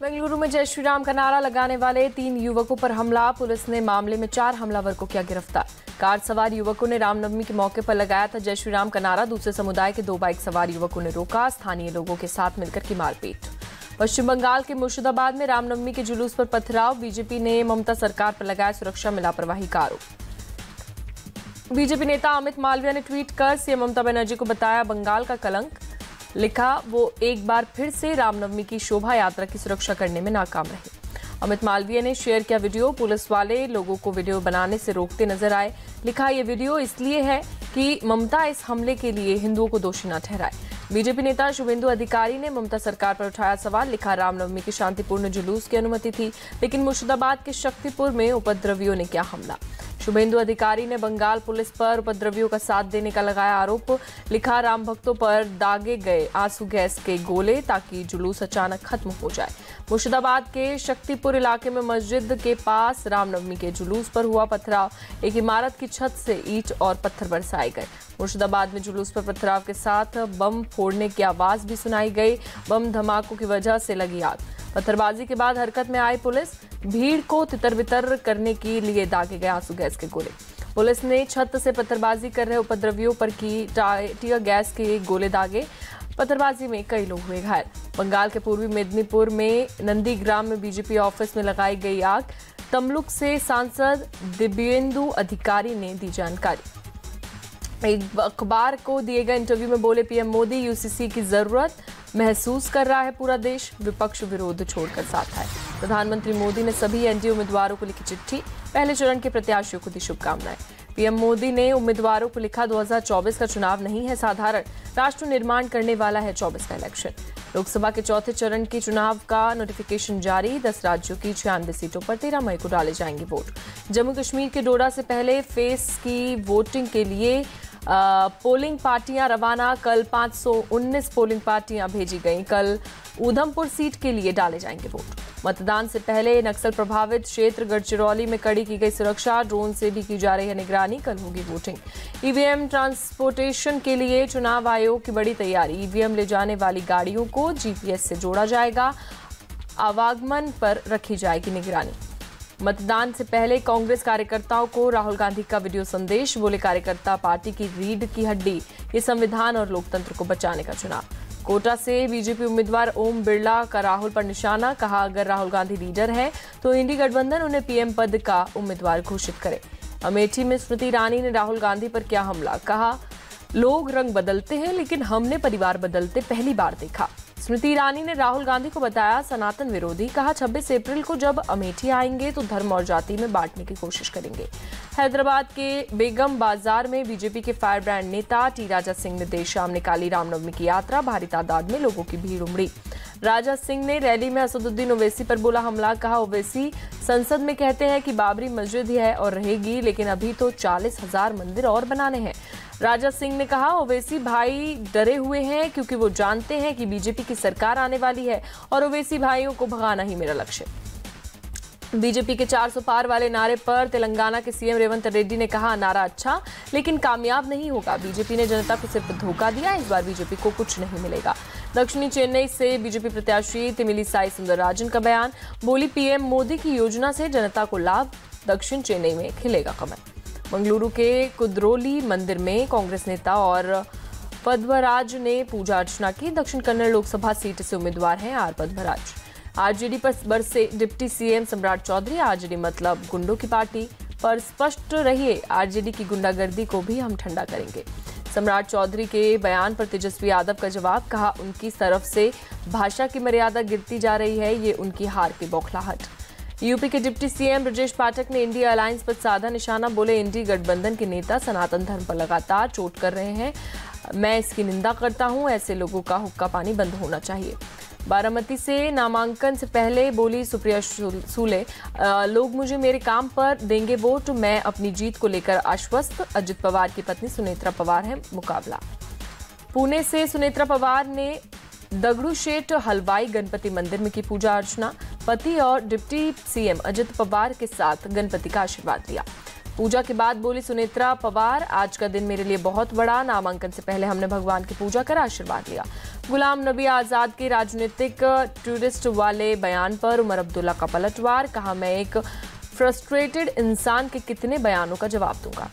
बेंगलुरु में जय श्री राम का नारा लगाने वाले 3 युवकों पर हमला। पुलिस ने मामले में 4 हमलावर को किया गिरफ्तार। कार सवार युवकों ने रामनवमी के मौके पर लगाया था जय श्री राम का नारा। दूसरे समुदाय के 2 बाइक सवार युवकों ने रोका। स्थानीय लोगों के साथ मिलकर की मारपीट। पश्चिम बंगाल के मुर्शिदाबाद में रामनवमी के जुलूस पर पथराव। बीजेपी ने ममता सरकार पर लगाया सुरक्षा में लापरवाही का आरोप। बीजेपी नेता अमित मालविया ने ट्वीट कर सीएम ममता बनर्जी को बताया बंगाल का कलंक। लिखा, वो एक बार फिर से रामनवमी की शोभा यात्रा की सुरक्षा करने में नाकाम रहे। अमित मालवीय ने शेयर किया वीडियो। पुलिस वाले लोगों को वीडियो बनाने से रोकते नजर आए। लिखा, ये वीडियो इसलिए है कि ममता इस हमले के लिए हिंदुओं को दोषी न ठहराए। बीजेपी नेता शुभेंदु अधिकारी ने ममता सरकार पर उठाया सवाल। लिखा, रामनवमी की शांतिपूर्ण जुलूस की अनुमति थी, लेकिन मुर्शिदाबाद के शक्तिपुर में उपद्रवियों ने किया हमला। शुभेंदु अधिकारी ने बंगाल पुलिस पर उपद्रवियों का साथ देने का लगाया आरोप। लिखा, राम भक्तों पर दागे गए आंसू गैस के गोले ताकि जुलूस अचानक खत्म हो जाए। मुर्शिदाबाद के शक्तिपुर इलाके में मस्जिद के पास रामनवमी के जुलूस पर हुआ पथराव। एक इमारत की छत से ईंट और पत्थर बरसाए गए। मुर्शिदाबाद में जुलूस पर पथराव के साथ बम फोड़ने की आवाज भी सुनाई गई। बम धमाकों की वजह से लगी आग। पत्थरबाजी के बाद हरकत में आई पुलिस। भीड़ को तितर-बितर करने के लिए दागे गए आंसू गैस के गोले। पुलिस ने छत से पत्थरबाजी कर रहे उपद्रवियों पर की टीयर गैस के गोले दागे। पत्थरबाजी में कई लोग हुए घायल। बंगाल के पूर्वी मेदिनीपुर में नंदीग्राम में बीजेपी ऑफिस में लगाई गई आग। तमलुक से सांसद दिव्येंदु अधिकारी ने दी जानकारी। एक अखबार को दिए गए इंटरव्यू में बोले पीएम मोदी, यूसीसी की जरूरत महसूस कर रहा है पूरा देश, विपक्ष विरोध छोड़कर साथ आए। प्रधानमंत्री मोदी ने सभी एनडीए उम्मीदवारों को लिखी चिट्ठी। पहले चरण के प्रत्याशियों को दी शुभकामनाएं। पीएम मोदी ने उम्मीदवारों को लिखा, 2024 का चुनाव नहीं है साधारण, राष्ट्र निर्माण करने वाला है 24 का इलेक्शन। लोकसभा के चौथे चरण के चुनाव का नोटिफिकेशन जारी। 10 राज्यों की 96 सीटों पर 13 मई को डाले जाएंगे वोट। जम्मू कश्मीर के डोडा से पहले फेस की वोटिंग के लिए पोलिंग पार्टियां रवाना। कल 519 पोलिंग पार्टियां भेजी गईं। कल उधमपुर सीट के लिए डाले जाएंगे वोट। मतदान से पहले नक्सल प्रभावित क्षेत्र गढ़चिरौली में कड़ी की गई सुरक्षा। ड्रोन से भी की जा रही है निगरानी। कल होगी वोटिंग। ईवीएम ट्रांसपोर्टेशन के लिए चुनाव आयोग की बड़ी तैयारी। ईवीएम ले जाने वाली गाड़ियों को जीपीएस से जोड़ा जाएगा। आवागमन पर रखी जाएगी निगरानी। मतदान से पहले कांग्रेस कार्यकर्ताओं को राहुल गांधी का वीडियो संदेश। बोले, कार्यकर्ता पार्टी की रीढ़ की हड्डी, ये संविधान और लोकतंत्र को बचाने का चुनाव। कोटा से बीजेपी उम्मीदवार ओम बिरला का राहुल पर निशाना। कहा, अगर राहुल गांधी लीडर है तो इंडी गठबंधन उन्हें पीएम पद का उम्मीदवार घोषित करे। अमेठी में स्मृति ईरानी ने राहुल गांधी पर किया हमला। कहा, लोग रंग बदलते हैं लेकिन हमने परिवार बदलते पहली बार देखा। स्मृति ईरानी ने राहुल गांधी को बताया सनातन विरोधी। कहा, 26 अप्रैल को जब अमेठी आएंगे तो धर्म और जाति में बांटने की कोशिश करेंगे। हैदराबाद के बेगम बाजार में बीजेपी के फायर ब्रांड नेता टी राजा सिंह ने देर शाम निकाली रामनवमी की यात्रा। भारी तादाद में लोगों की भीड़ उमड़ी। राजा सिंह ने रैली में असदुद्दीन ओवैसी पर बोला हमला। कहा, ओवैसी संसद में कहते हैं कि बाबरी मस्जिद है और रहेगी, लेकिन अभी तो 40,000 मंदिर और बनाने हैं। राजा सिंह ने कहा, ओवैसी भाई डरे हुए हैं क्योंकि वो जानते हैं कि बीजेपी की सरकार आने वाली है और ओवैसी भाइयों को भगाना ही मेरा लक्ष्य। बीजेपी के 400 पार वाले नारे पर तेलंगाना के सीएम रेवंत रेड्डी ने कहा, नारा अच्छा लेकिन कामयाब नहीं होगा। बीजेपी ने जनता को सिर्फ धोखा दिया, इस बार बीजेपी को कुछ नहीं मिलेगा। दक्षिणी चेन्नई से बीजेपी प्रत्याशी तिमिलिसाई सुंदरराजन का बयान। बोली, पीएम मोदी की योजना से जनता को लाभ, दक्षिण चेन्नई में खिलेगा कमल। मंगलुरु के कुद्रोली मंदिर में कांग्रेस नेता और पद्मराज ने पूजा अर्चना की। दक्षिण कन्नड़ लोकसभा सीट से उम्मीदवार हैं आर पद्मराज। आरजेडी पर बरसे डिप्टी सीएम सम्राट चौधरी। आरजेडी मतलब गुंडों की पार्टी, पर स्पष्ट रहिए, आरजेडी की गुंडागर्दी को भी हम ठंडा करेंगे। सम्राट चौधरी के बयान पर तेजस्वी यादव का जवाब। कहा, उनकी तरफ से भाषा की मर्यादा गिरती जा रही है, ये उनकी हार की बौखलाहट। यूपी के डिप्टी सीएम ब्रजेश पाठक ने इंडिया अलायंस पर साधा निशाना। बोले, इंडी गठबंधन के नेता सनातन धर्म पर लगातार चोट कर रहे हैं, मैं इसकी निंदा करता हूं। ऐसे लोगों का हुक्का पानी बंद होना चाहिए। बारामती से नामांकन से पहले बोली सुप्रिया सूले, लोग मुझे मेरे काम पर देंगे वोट, मैं अपनी जीत को लेकर आश्वस्त। अजित पवार की पत्नी सुनेत्रा पवार है मुकाबला। पुणे से सुनेत्रा पवार ने दगड़ू शेठ हलवाई गणपति मंदिर में की पूजा अर्चना। पति और डिप्टी सीएम अजित पवार के साथ गणपति का आशीर्वाद लिया। पूजा के बाद बोली सुनेत्रा पवार, आज का दिन मेरे लिए बहुत बड़ा। नामांकन से पहले हमने भगवान की पूजा कर आशीर्वाद लिया। गुलाम नबी आजाद के राजनीतिक टूरिस्ट वाले बयान पर उमर अब्दुल्ला का पलटवार, कहा मैं एक फ्रस्ट्रेटेड इंसान के कितने बयानों का जवाब दूंगा।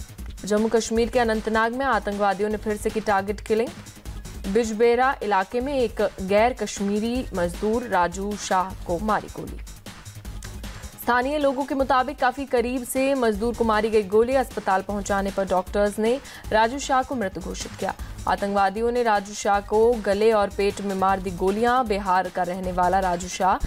जम्मू कश्मीर के अनंतनाग में आतंकवादियों ने फिर से की टारगेट किलिंग। बिजबेरा इलाके में एक गैर कश्मीरी मजदूर राजू शाह को मारी गोली। स्थानीय लोगों के मुताबिक काफी करीब से मजदूर को मारी गई गोली। अस्पताल पहुंचाने पर डॉक्टर्स ने राजू शाह को मृत घोषित किया। आतंकवादियों ने राजू शाह को गले और पेट में मार दी गोलियां। बिहार का रहने वाला राजू शाह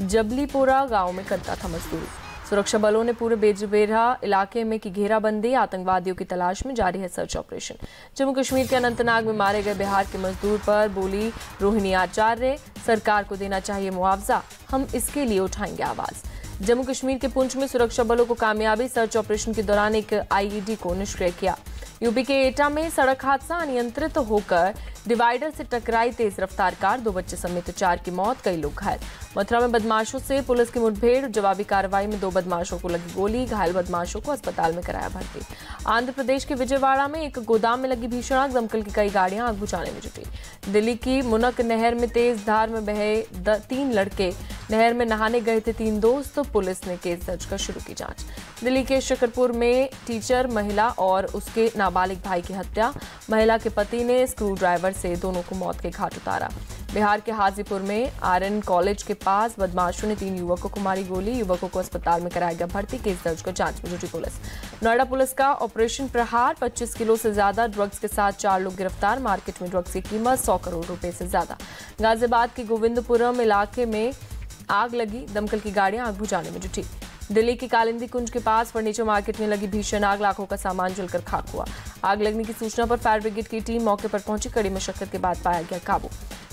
जबलीपोरा गांव में करता था मजदूरी। सुरक्षा बलों ने पूरे बिजबेरा इलाके में की घेराबंदी। आतंकवादियों की तलाश में जारी है सर्च ऑपरेशन। जम्मू कश्मीर के अनंतनाग में मारे गए बिहार के मजदूर पर बोली रोहिणी आचार्य, सरकार को देना चाहिए मुआवजा, हम इसके लिए उठाएंगे आवाज। जम्मू कश्मीर के पुंछ में सुरक्षा बलों को कामयाबी, सर्च ऑपरेशन के दौरान एक आईईडी को निष्क्रिय किया। यूपी के एटा में सड़क हादसा, अनियंत्रित होकर डिवाइडर से टकराई तेज रफ्तार कार, 2 बच्चे समेत 4 की मौत, कई लोग घायल। मथुरा में बदमाशों से पुलिस की मुठभेड़, जवाबी कार्रवाई में 2 बदमाशों को लगी गोली, घायल बदमाशों को अस्पताल में कराया भर्ती। आंध्र प्रदेश के विजयवाड़ा में एक गोदाम में लगी भीषण आग, दमकल की कई गाड़ियां आग बुझाने में जुटी। दिल्ली की मुनक नहर में तेज धार में बहे 3 लड़के, नहर में नहाने गए थे 3 दोस्त, पुलिस ने केस दर्ज कर शुरू की जांच। दिल्ली के शकरपुर में टीचर महिला और उसके नाबालिग भाई की हत्या, महिला के पति ने स्क्रू ड्राइवर से दोनों को मौत के घाट उतारा। बिहार के हाजीपुर में आरएन कॉलेज के पास बदमाशों ने 3 युवकों को मारी गोली, युवकों को अस्पताल में कराया गया भर्ती, केस दर्ज कर जांच में जुटी पुलिस। नोएडा पुलिस का ऑपरेशन प्रहार, 25 किलो से ज्यादा ड्रग्स के साथ 4 लोग गिरफ्तार, मार्केट में ड्रग्स की कीमत 100 करोड़ रुपए से ज्यादा। गाजियाबाद के गोविंदपुरम इलाके में आग लगी, दमकल की गाड़ियां आग बुझाने में जुटी। दिल्ली की कालिंदी कुंज के पास फर्नीचर मार्केट में लगी भीषण आग, लाखों का सामान जलकर खाक हुआ। आग लगने की सूचना पर फायर ब्रिगेड की टीम मौके पर पहुंची, कड़ी मशक्कत के बाद पाया गया काबू।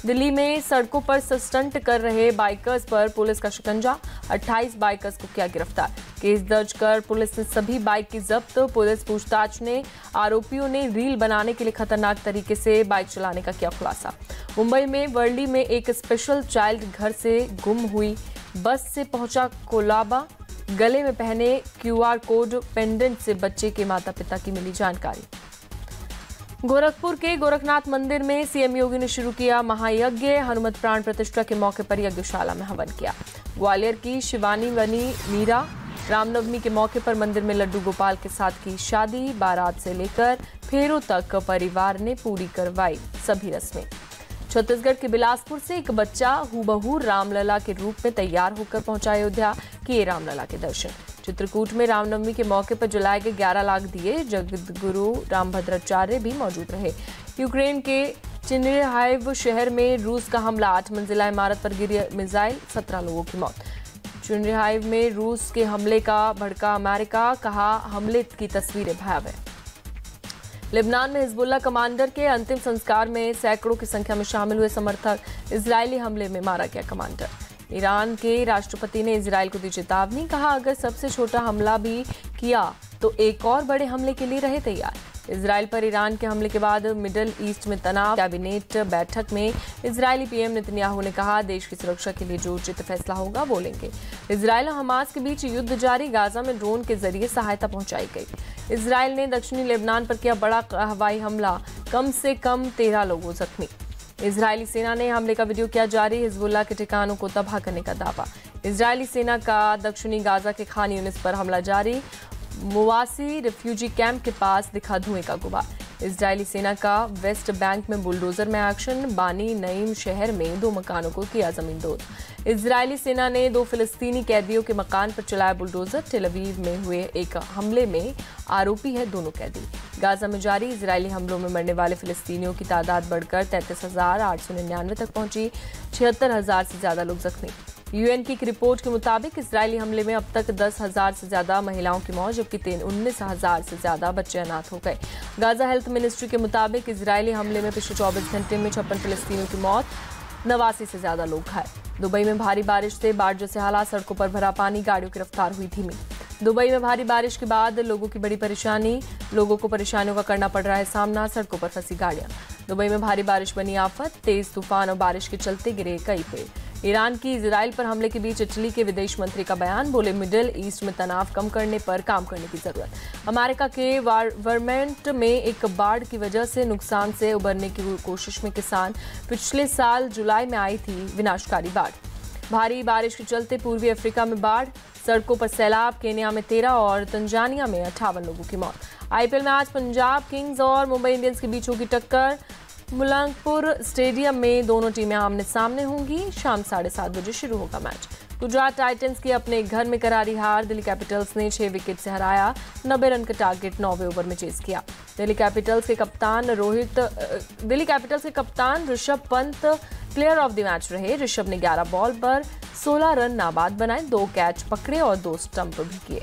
दिल्ली में सड़कों पर स्टंट कर रहे बाइकर्स पर पुलिस का शिकंजा, 28 बाइकर्स को किया गिरफ्तार। केस दर्ज कर पुलिस ने सभी बाइक की जब्त। पुलिस पूछताछ ने आरोपियों ने रील बनाने के लिए खतरनाक तरीके से बाइक चलाने का किया खुलासा। मुंबई में वर्ली में एक स्पेशल चाइल्ड घर से गुम हुई, बस से पहुंचा कोलाबा, गले में पहने QR कोड पेंडेंट से बच्चे के माता पिता की मिली जानकारी। गोरखपुर के गोरखनाथ मंदिर में सीएम योगी ने शुरू किया महायज्ञ, हनुमत प्राण प्रतिष्ठा के मौके पर यज्ञशाला में हवन किया। ग्वालियर की शिवानी वनी मीरा, रामनवमी के मौके पर मंदिर में लड्डू गोपाल के साथ की शादी, बारात से लेकर फेरों तक परिवार ने पूरी करवाई सभी रस्में। छत्तीसगढ़ के बिलासपुर से एक बच्चा हूबहू रामलला के रूप में तैयार होकर पहुंचा अयोध्या, किए रामलला के दर्शन। चित्रकूट में रामनवमी के मौके पर जलाए गए 11 लाख दिए, जगतगुरु रामभद्राचार्य भी मौजूद रहे। यूक्रेन के चिन्हाइव शहर में रूस का हमला, 8 मंजिला इमारत पर गिरी मिसाइल, 17 लोगों की मौत। चिन्हाइव में रूस के हमले का भड़का अमेरिका, कहा हमले की तस्वीरें भयावह। लेबनान में हिजबुल्लाह कमांडर के अंतिम संस्कार में सैकड़ों की संख्या में शामिल हुए समर्थक, इजरायली हमले में मारा गया कमांडर। ईरान के राष्ट्रपति ने इजरायल को दी चेतावनी, कहा अगर सबसे छोटा हमला भी किया तो एक और बड़े हमले के लिए रहे तैयार। इजरायल पर ईरान के हमले के बाद मिडल ईस्ट में तनाव, कैबिनेट बैठक में इजरायली पीएम नेतन्याहू ने कहा देश की सुरक्षा के लिए जो उचित फैसला होगा वो लेंगे। इजरायल और हमास के बीच युद्ध जारी, गाजा में ड्रोन के जरिए सहायता पहुंचाई गई। इजरायल ने दक्षिणी लेबनान पर किया बड़ा हवाई हमला, कम से कम 13 लोगों जख्मी। इजरायली सेना ने हमले का वीडियो किया जारी, हिजबुल्लाह के ठिकानों को तबाह करने का दावा। इजरायली सेना का दक्षिणी गाजा के खान यूनिस पर हमला जारी, मुवासी रिफ्यूजी कैंप के पास दिखा धुएं का गुबार। इजरायली सेना का वेस्ट बैंक में बुलडोजर में एक्शन, बानी नईम शहर में 2 मकानों को किया जमींदोज। इजरायली सेना ने 2 फिलिस्तीनी कैदियों के मकान पर चलाया बुलडोजर। टेल अवीव में हुए एक हमले में आरोपी है दोनों कैदी। गाजा में जारी इजरायली हमलों में मरने वाले फिलिस्तीनियों की तादाद बढ़कर 33,899 तक पहुंची, 76,000 से ज्यादा लोग जख्मी। यूएन की एक रिपोर्ट के मुताबिक इजरायली हमले में अब तक 10,000 से ज्यादा महिलाओं की मौत, जबकि 19,000 से ज्यादा बच्चे अनाथ हो गए। गाजा हेल्थ मिनिस्ट्री के मुताबिक इजरायली हमले में पिछले 24 घंटे में 56 फिलिस्तीनियों की मौत, 89 से ज्यादा लोग घायल। दुबई में भारी बारिश से बाढ़ जैसे हालात, सड़कों पर भरा पानी, गाड़ियों की रफ्तार हुई धीमी। दुबई में भारी बारिश के बाद लोगों की बड़ी परेशानी, लोगों को परेशानियों का करना पड़ रहा है सामना, सड़कों पर फंसी गाड़ियां। दुबई में भारी बारिश बनी आफत, तेज तूफान और बारिश के चलते गिरे कई पेड़। ईरान की इजराइल पर हमले के बीच इटली के विदेश मंत्री का बयान, बोले मिडिल ईस्ट में तनाव कम करने पर काम करने की जरूरत। अमेरिका के वर्मेंट में एक बाढ़ की वजह से नुकसान से उबरने की कोशिश में किसान, पिछले साल जुलाई में आई थी विनाशकारी बाढ़। भारी बारिश के चलते पूर्वी अफ्रीका में बाढ़, सड़कों पर सैलाब, केन्या में 13 और तंजानिया में 58 लोगों की मौत। आईपीएल में आज पंजाब किंग्स और मुंबई इंडियंस के बीच होगी टक्कर। मुलंगपुर स्टेडियम में दोनों टीमें आमने सामने होंगी। शाम 7:30 बजे शुरू होगा मैच। गुजरात टाइटंस की अपने घर में करारी हार, दिल्ली कैपिटल्स ने 6 विकेट से हराया। 90 रन का टारगेट 9वें ओवर में चेज किया। दिल्ली कैपिटल्स के कप्तान Rishabh Pant player of the match रहे। ऋषभ ने 11 बॉल पर 16 रन नाबाद बनाए, 2 कैच पकड़े और 2 स्टंप भी किए।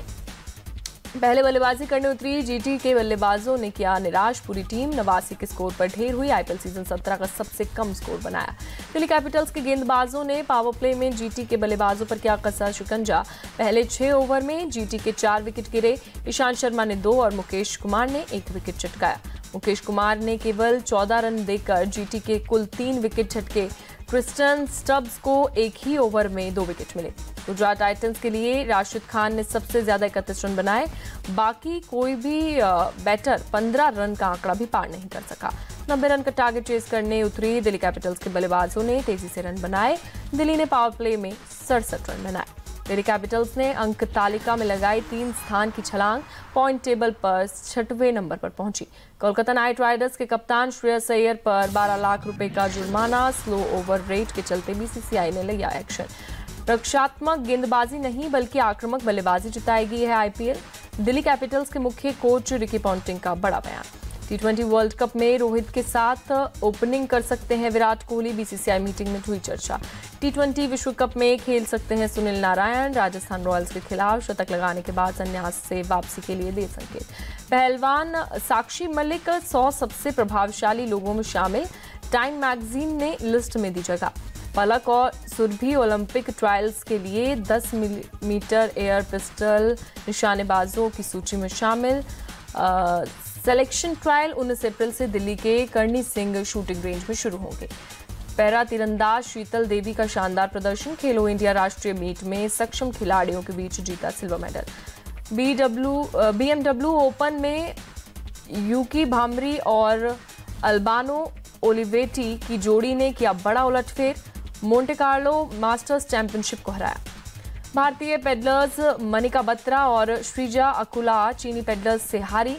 पहले बल्लेबाजी करने उतरी जीटी के बल्लेबाजों ने किया निराश, पूरी टीम 89 के स्कोर पर ढेर हुई। आईपीएल सीजन 17 का सबसे कम स्कोर बनाया। दिल्ली कैपिटल्स के गेंदबाजों ने पावर प्ले में जीटी के बल्लेबाजों पर किया कसा शिकंजा। पहले 6 ओवर में जीटी के 4 विकेट गिरे। ईशांत शर्मा ने 2 और मुकेश कुमार ने 1 विकेट चटकाया। मुकेश कुमार ने केवल 14 रन देकर जीटी के कुल 3 विकेट झटके। क्रिस्टन स्टब्स को एक ही ओवर में 2 विकेट मिले। गुजरात टाइटंस के लिए राशिद खान ने सबसे ज्यादा 31 रन बनाए। बाकी कोई भी बैटर 15 रन का आंकड़ा भी पार नहीं कर सका। 90 रन का टारगेट चेज करने उतरी दिल्ली कैपिटल्स के बल्लेबाजों ने तेजी से रन बनाए। दिल्ली ने पावर प्ले में 67 रन बनाए। दिल्ली कैपिटल्स ने अंक तालिका में लगाई 3 स्थान की छलांग, पॉइंट टेबल पर 6वें नंबर पर पहुंची। कोलकाता नाइट राइडर्स के कप्तान श्रेयस अय्यर पर 12 लाख रुपए का जुर्माना, स्लो ओवर रेट के चलते बीसीसीआई ने लिया एक्शन। रक्षात्मक गेंदबाजी नहीं बल्कि आक्रामक बल्लेबाजी जताएगी है आईपीएल। दिल्ली कैपिटल्स के मुख्य कोच रिकी पॉन्टिंग का बड़ा बयान। T20 वर्ल्ड कप में रोहित के साथ ओपनिंग कर सकते हैं विराट कोहली, बीसीसीआई मीटिंग में हुई चर्चा। T20 विश्व कप में खेल सकते हैं सुनील नारायण, राजस्थान रॉयल्स के खिलाफ शतक लगाने के बाद संन्यास से वापसी के लिए दे संकेत। पहलवान साक्षी मलिक 100 सबसे प्रभावशाली लोगों में शामिल, टाइम मैगजीन ने लिस्ट में दी जगह। पलक और सुरभि ओलंपिक ट्रायल्स के लिए 10 मीटर एयर पिस्टल निशानेबाजों की सूची में शामिल। सिलेक्शन ट्रायल 19 अप्रैल से दिल्ली के करणी सिंह शूटिंग रेंज में शुरू होंगे। पैरा तीरंदाज शीतल देवी का शानदार प्रदर्शन, खेलो इंडिया राष्ट्रीय मीट में सक्षम खिलाड़ियों के बीच जीता सिल्वर मेडल। बीएमडब्ल्यू ओपन में यूकी भाम्री और अल्बानो ओलिवेटी की जोड़ी ने किया बड़ा उलटफेर, मोंटे कार्लो मास्टर्स चैंपियनशिप को हराया। भारतीय पेडलर्स मनिका बत्रा और श्रीजा अकुला चीनी पेडलर्स से हारी।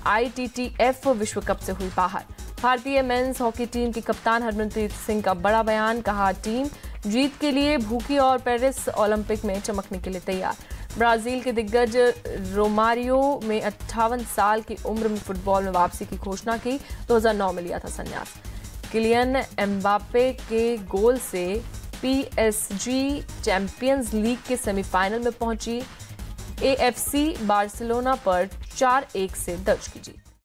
ITTF विश्व कप से हुई बाहर। भारतीय मेंस हॉकी टीम की कप्तान हरमनप्रीत सिंह का बड़ा बयान, कहा टीम जीत के लिए भूखी और पेरिस ओलंपिक में चमकने के लिए तैयार। ब्राजील के दिग्गज रोमारियो में 58 साल की उम्र में फुटबॉल में वापसी की घोषणा की, 2009 में लिया था संन्यास। किलियन एम्बापे के गोल से PSG चैंपियंस लीग के सेमीफाइनल में पहुंची। AFC बार्सिलोना पर 4-1 से दर्ज की जीत।